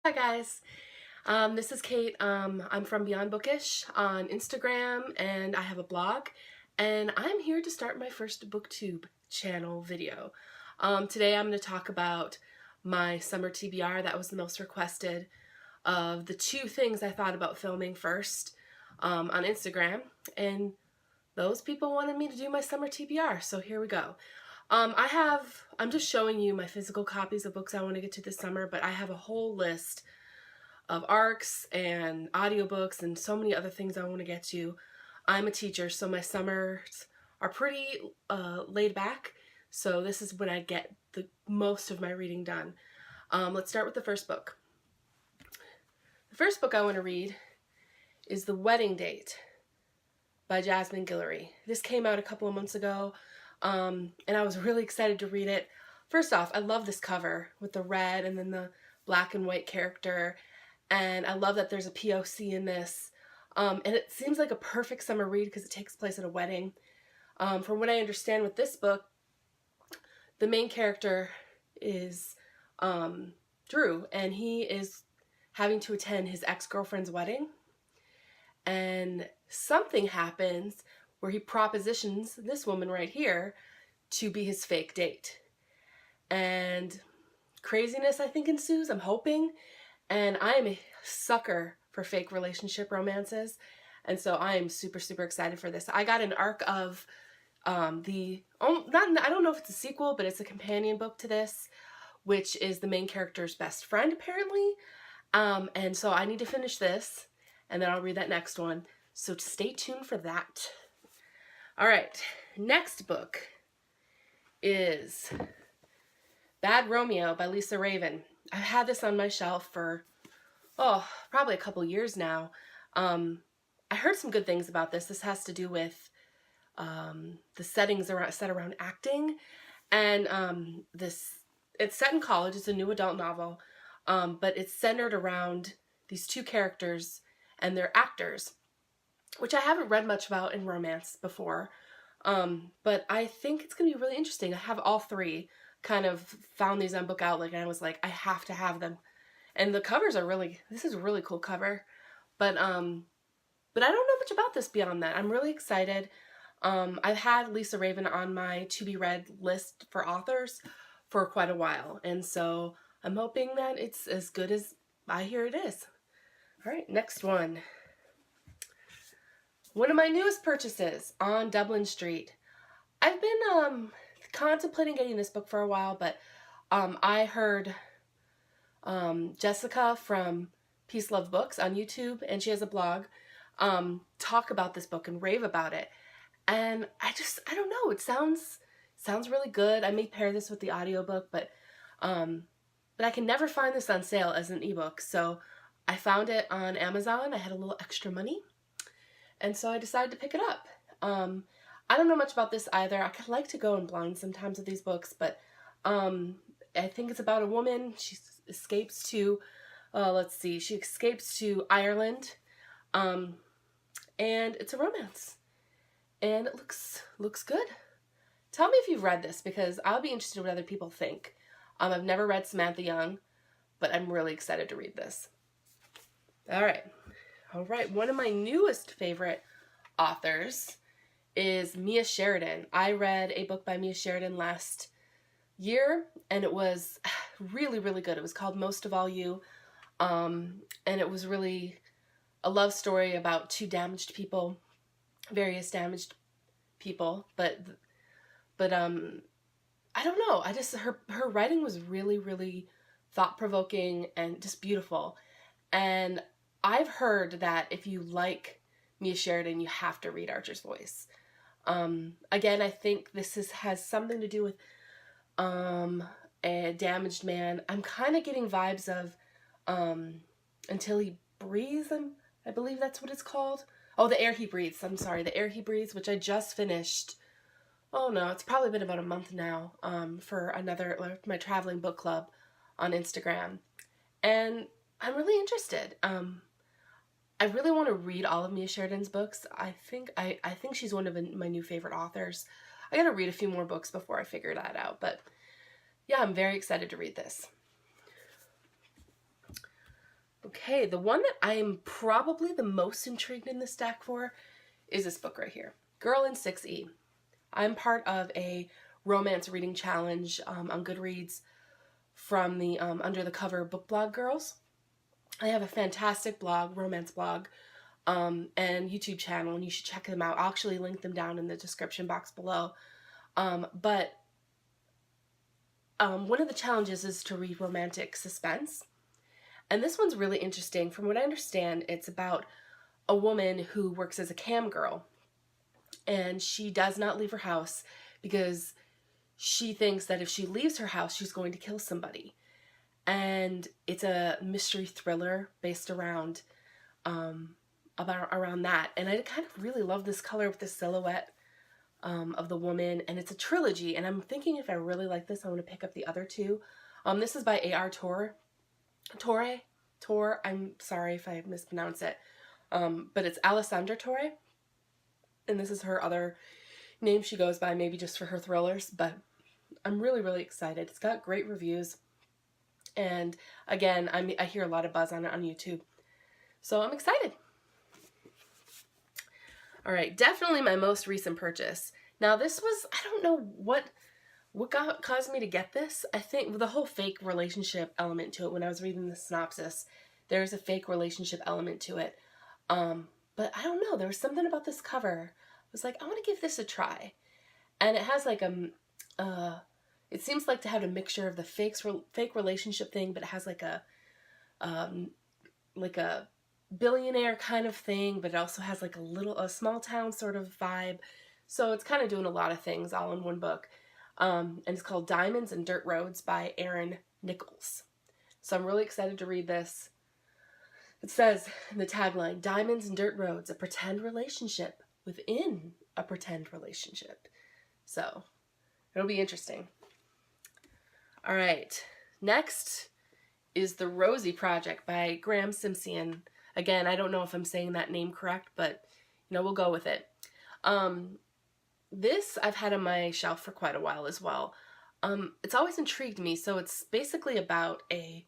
Hi guys, this is Kate. I'm from Beyond Bookish on Instagram and I have a blog, and I'm here to start my first Booktube channel video. Today I'm going to talk about my summer TBR. That was the most requested of the two things I thought about filming first on Instagram, and those people wanted me to do my summer TBR, so here we go. I'm just showing you my physical copies of books I want to get to this summer, but I have a whole list of ARCs and audiobooks and so many other things I want to get to. I'm a teacher, so my summers are pretty laid back, so this is when I get the most of my reading done. Let's start with the first book. The first book I want to read is The Wedding Date by Jasmine Guillory. This came out a couple of months ago. And I was really excited to read it. First off, I love this cover with the red and then the black and white character, and I love that there's a POC in this, and it seems like a perfect summer read because it takes place at a wedding. From what I understand with this book, the main character is Drew, and he is having to attend his ex-girlfriend's wedding, and something happens where he propositions this woman right here to be his fake date. And craziness, I think, ensues, I'm hoping. And I am a sucker for fake relationship romances. And so I am super, super excited for this. I got an arc of I don't know if it's a sequel, but it's a companion book to this, which is the main character's best friend, apparently. And so I need to finish this, and then I'll read that next one. So stay tuned for that. All right, next book is Bad Romeo by Lisa Raven. I've had this on my shelf for, probably a couple years now. I heard some good things about this. This has to do with the settings set around acting, and it's set in college. It's a new adult novel, but it's centered around these two characters and their actors, which I haven't read much about in romance before, but I think it's going to be really interesting. I have all three, kind of found these on Book Outlet, and I was like, I have to have them. And the covers are this is a really cool cover, but I don't know much about this beyond that. I'm really excited. I've had Lisa Raven on my to-be-read list for authors for quite a while, and so I'm hoping that it's as good as I hear it is. All right, next one. One of my newest purchases, On Dublin Street. I've been contemplating getting this book for a while, but I heard Jessica from Peace Love Books on YouTube, and she has a blog, talk about this book and rave about it. And I don't know, it sounds really good. I may pair this with the audiobook, but I can never find this on sale as an ebook. So I found it on Amazon. I had a little extra money, and so I decided to pick it up. I don't know much about this either. I could like to go in blind sometimes with these books, but I think it's about a woman. She escapes to, she escapes to Ireland, and it's a romance, and it looks good. Tell me if you've read this, because I'll be interested in what other people think. I've never read Samantha Young, but I'm really excited to read this. All right, one of my newest favorite authors is Mia Sheridan. I read a book by Mia Sheridan last year, and it was really, really good. It was called Most of All You, and it was really a love story about two damaged people, various damaged people, but I don't know. Her writing was really, really thought-provoking and just beautiful, and I've heard that if you like Mia Sheridan, you have to read Archer's Voice. Again, I think this has something to do with a damaged man. I'm kind of getting vibes of Until He Breathes, I believe that's what it's called. Oh, The Air He Breathes. I'm sorry, The Air He Breathes, which I just finished. Oh no, it's probably been about a month now, for my traveling book club on Instagram. And I'm really interested. I really want to read all of Mia Sheridan's books. I think she's one of my new favorite authors. I gotta read a few more books before I figure that out, but yeah, I'm very excited to read this. Okay, the one that I'm probably the most intrigued in this stack for is this book right here, Girl in 6E. I'm part of a romance reading challenge on Goodreads from the Under the Cover book blog girls. I have a fantastic blog, romance blog, and YouTube channel, and you should check them out. I'll actually link them down in the description box below. But one of the challenges is to read romantic suspense. And this one's really interesting. From what I understand, it's about a woman who works as a cam girl. And she does not leave her house because she thinks that if she leaves her house, she's going to kill somebody. And it's a mystery thriller based around around that. And I kind of really love this color with the silhouette of the woman. And it's a trilogy. And I'm thinking if I really like this, I'm going to pick up the other two. This is by A.R. Torre. I'm sorry if I mispronounce it. But it's Alessandra Torre. And this is her other name she goes by, maybe just for her thrillers. But I'm really, really excited. It's got great reviews. And again, I hear a lot of buzz on it on YouTube. So I'm excited. All right, definitely my most recent purchase. Now this was, I don't know what caused me to get this. I think the whole fake relationship element to it, when I was reading the synopsis, there's a fake relationship element to it. But I don't know, there was something about this cover. I was like, I want to give this a try. And it has like it seems like to have a mixture of the fake relationship thing, but it has like a billionaire kind of thing, but it also has like a small town sort of vibe. So it's kind of doing a lot of things all in one book. And it's called Diamonds and Dirt Roads by Erin Nichols. So I'm really excited to read this. It says in the tagline, Diamonds and Dirt Roads, a pretend relationship within a pretend relationship. So it'll be interesting. All right, next is The Rosie Project by Graham Simpson. Again, I don't know if I'm saying that name correct, but we'll go with it. This I've had on my shelf for quite a while as well. It's always intrigued me. So it's basically about he's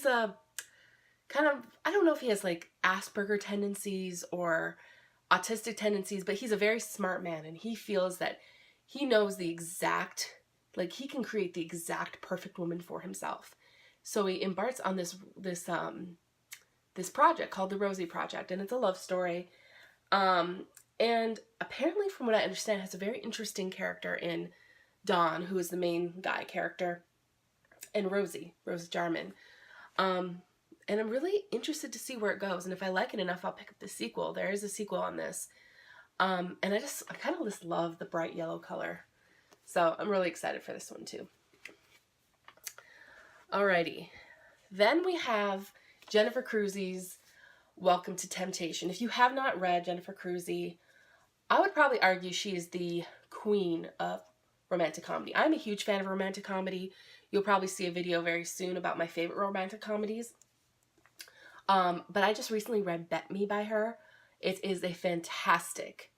a kind of, I don't know if he has like Asperger tendencies or autistic tendencies, but he's a very smart man, and he feels that he knows the exact, like he can create the exact perfect woman for himself. So he embarks on this project called the Rosie Project, and it's a love story. And apparently, from what I understand, has a very interesting character in Don, who is the main guy character, and Rosie Jarman. And I'm really interested to see where it goes, and if I like it enough, I'll pick up the sequel. There is a sequel on this. And I kind of just love the bright yellow color. So I'm really excited for this one too. Alrighty. Then we have Jennifer Cruzy's Welcome to Temptation. If you have not read Jennifer Cruzy, I would probably argue she is the queen of romantic comedy. I'm a huge fan of romantic comedy. You'll probably see a video very soon about my favorite romantic comedies. But I just recently read Bet Me by her. It is a fantastic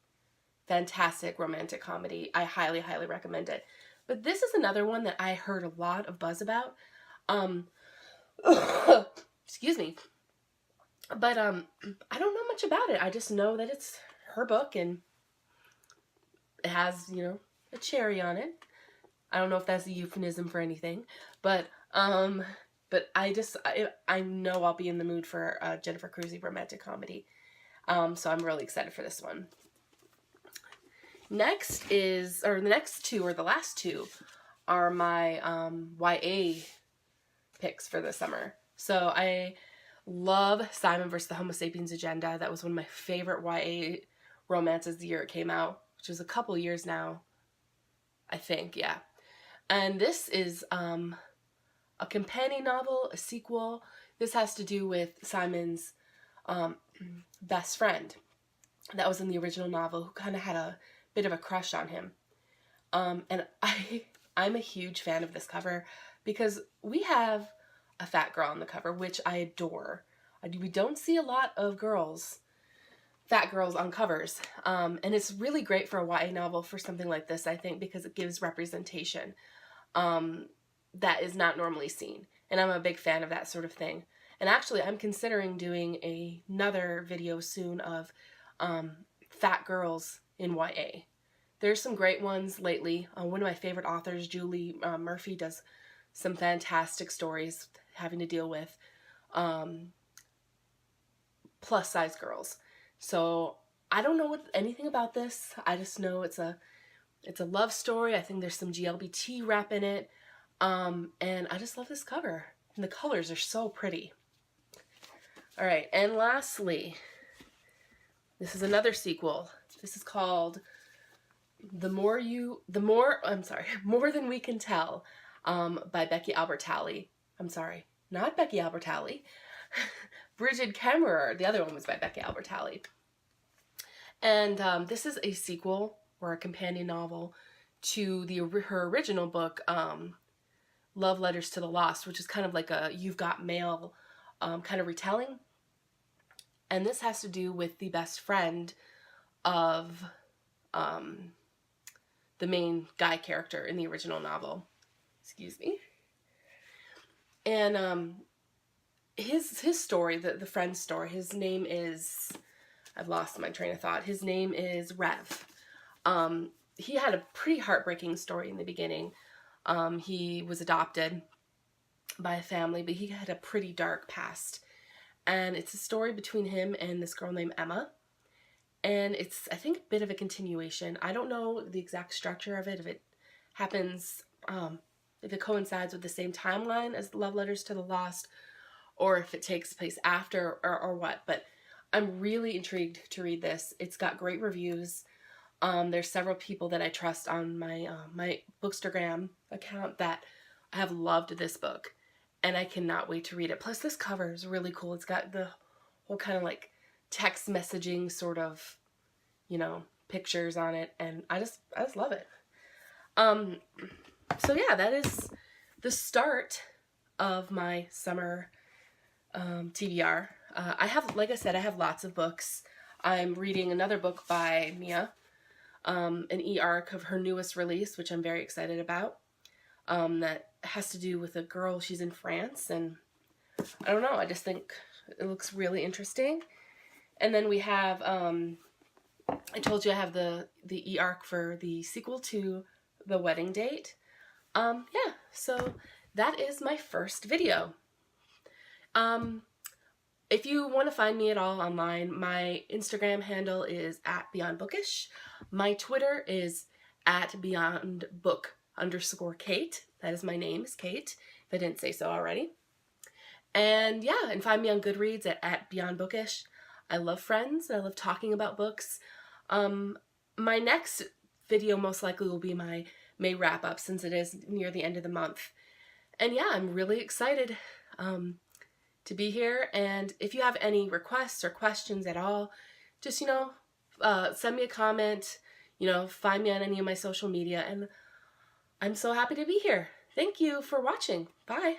romantic comedy. I highly, highly recommend it. But this is another one that I heard a lot of buzz about. Excuse me. But I don't know much about it. I just know that it's her book and it has, a cherry on it. I don't know if that's a euphemism for anything, but I know I'll be in the mood for a Jennifer Cruzy romantic comedy. So I'm really excited for this one. Next the last two are my YA picks for the summer. So I love Simon vs. the Homo Sapiens Agenda. That was one of my favorite YA romances the year it came out, which was a couple years now, I think, yeah. And this is a companion novel, a sequel. This has to do with Simon's best friend that was in the original novel, who kind of had a bit of a crush on him. And I'm a huge fan of this cover because we have a fat girl on the cover, which I adore. We don't see a lot of fat girls on covers. And it's really great for a YA novel for something like this, I think, because it gives representation that is not normally seen. and I'm a big fan of that sort of thing. And actually, I'm considering doing another video soon of fat girls in YA. There's some great ones lately. One of my favorite authors, Julie Murphy, does some fantastic stories having to deal with plus size girls. So I don't know anything about this. I just know it's a love story. I think there's some GLBT rap in it. And I just love this cover. And the colors are so pretty. All right, and lastly, this is another sequel. This is called More Than We Can Tell by Becky Albertalli. I'm sorry, not Becky Albertalli. Bridget Kemmerer. The other one was by Becky Albertalli. And this is a sequel or a companion novel to her original book, Love Letters to the Lost, which is kind of like a You've Got Mail kind of retelling. And this has to do with the best friend of the main guy character in the original novel. Excuse me. And his story, the friend's story, his name is, I've lost my train of thought. His name is Rev. He had a pretty heartbreaking story in the beginning. He was adopted by a family, but he had a pretty dark past. And it's a story between him and this girl named Emma. And it's, I think, a bit of a continuation. I don't know the exact structure of it, if it happens, if it coincides with the same timeline as Love Letters to the Lost, or if it takes place after, or what. But I'm really intrigued to read this. It's got great reviews. There's several people that I trust on my my Bookstagram account that have loved this book, and I cannot wait to read it. Plus, this cover is really cool. It's got the whole kind of like text messaging sort of, you know, pictures on it, and I just love it. So yeah, that is the start of my summer TBR. I have, like I said, I have lots of books. I'm reading another book by Mia, an e-arc of her newest release, which I'm very excited about. That has to do with a girl, she's in France, and I don't know, I just think it looks really interesting. And then we have, I told you I have the e-arc for the sequel to The Wedding Date. Yeah, so that is my first video. If you want to find me at all online, my Instagram handle is @BeyondBookish. My Twitter is @BeyondBook_Kate. That is my name, is Kate, if I didn't say so already. And yeah, and find me on Goodreads at @BeyondBookish. I love friends. I love talking about books. My next video most likely will be my May wrap-up, since it is near the end of the month. And yeah, I'm really excited to be here. And if you have any requests or questions at all, just, you know, send me a comment, you know, find me on any of my social media, and I'm so happy to be here. Thank you for watching. Bye.